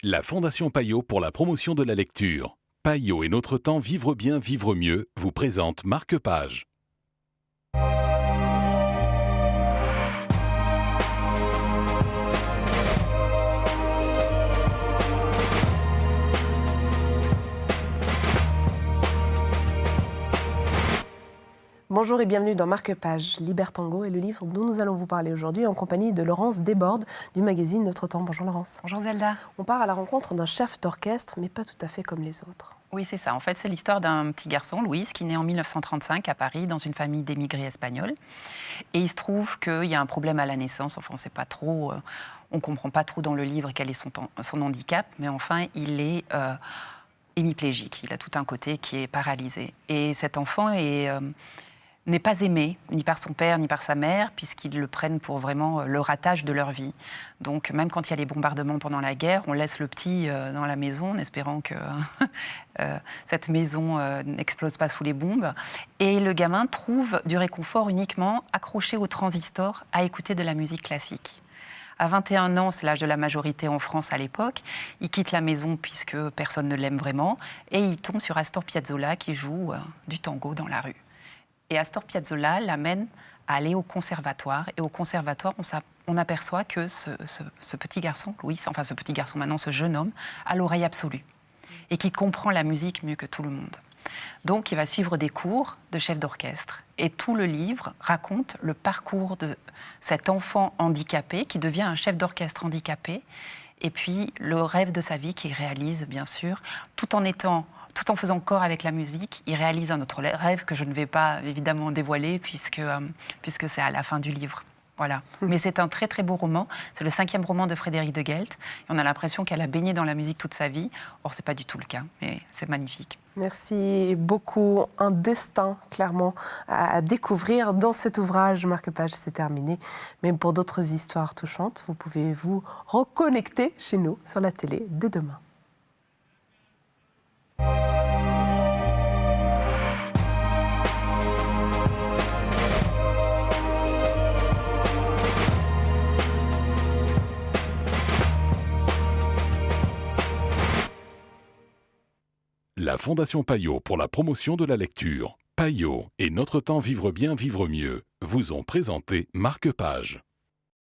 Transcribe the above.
La Fondation Payot pour la promotion de la lecture. Payot et Notre Temps Vivre bien, vivre mieux vous présente Marque-Page. Bonjour et bienvenue dans Marque-Page. Libertango est le livre dont nous allons vous parler aujourd'hui en compagnie de Laurence Desbordes du magazine Notre Temps. Bonjour Laurence. Bonjour Zelda. On part à la rencontre d'un chef d'orchestre, mais pas tout à fait comme les autres. Oui, c'est ça. En fait, c'est l'histoire d'un petit garçon, Louis, qui naît en 1935 à Paris dans une famille d'émigrés espagnols. Et il se trouve qu'il y a un problème à la naissance. Enfin, on sait pas trop, on ne comprend pas trop dans le livre quel est son handicap, mais enfin, il est hémiplégique. Il a tout un côté qui est paralysé. Et cet enfant n'est pas aimé, ni par son père, ni par sa mère, puisqu'ils le prennent pour vraiment le ratage de leur vie. Donc, même quand il y a les bombardements pendant la guerre, on laisse le petit dans la maison, en espérant que cette maison n'explose pas sous les bombes. Et le gamin trouve du réconfort uniquement accroché au transistor à écouter de la musique classique. À 21 ans, c'est l'âge de la majorité en France à l'époque, il quitte la maison puisque personne ne l'aime vraiment, et il tombe sur Astor Piazzolla qui joue du tango dans la rue. Et Astor Piazzolla l'amène à aller au conservatoire. Et au conservatoire, on aperçoit que ce petit garçon, Louis, enfin ce petit garçon maintenant, ce jeune homme, a l'oreille absolue. Et qui comprend la musique mieux que tout le monde. Donc il va suivre des cours de chef d'orchestre. Et tout le livre raconte le parcours de cet enfant handicapé qui devient un chef d'orchestre handicapé. Et puis le rêve de sa vie qu'il réalise, bien sûr, tout en faisant corps avec la musique, il réalise un autre rêve que je ne vais pas évidemment dévoiler puisque c'est à la fin du livre. Voilà. Mais c'est un très très beau roman. C'est le 5e roman de Frédéric de Guelt. Et on a l'impression qu'elle a baigné dans la musique toute sa vie. Or, ce n'est pas du tout le cas, mais c'est magnifique. Merci beaucoup. Un destin, clairement, à découvrir dans cet ouvrage. Marque-Page, c'est terminé. Mais pour d'autres histoires touchantes, vous pouvez vous reconnecter chez nous sur la télé dès demain. La Fondation Payot pour la promotion de la lecture. Payot et Notre Temps Vivre bien, vivre mieux vous ont présenté Marque-Page.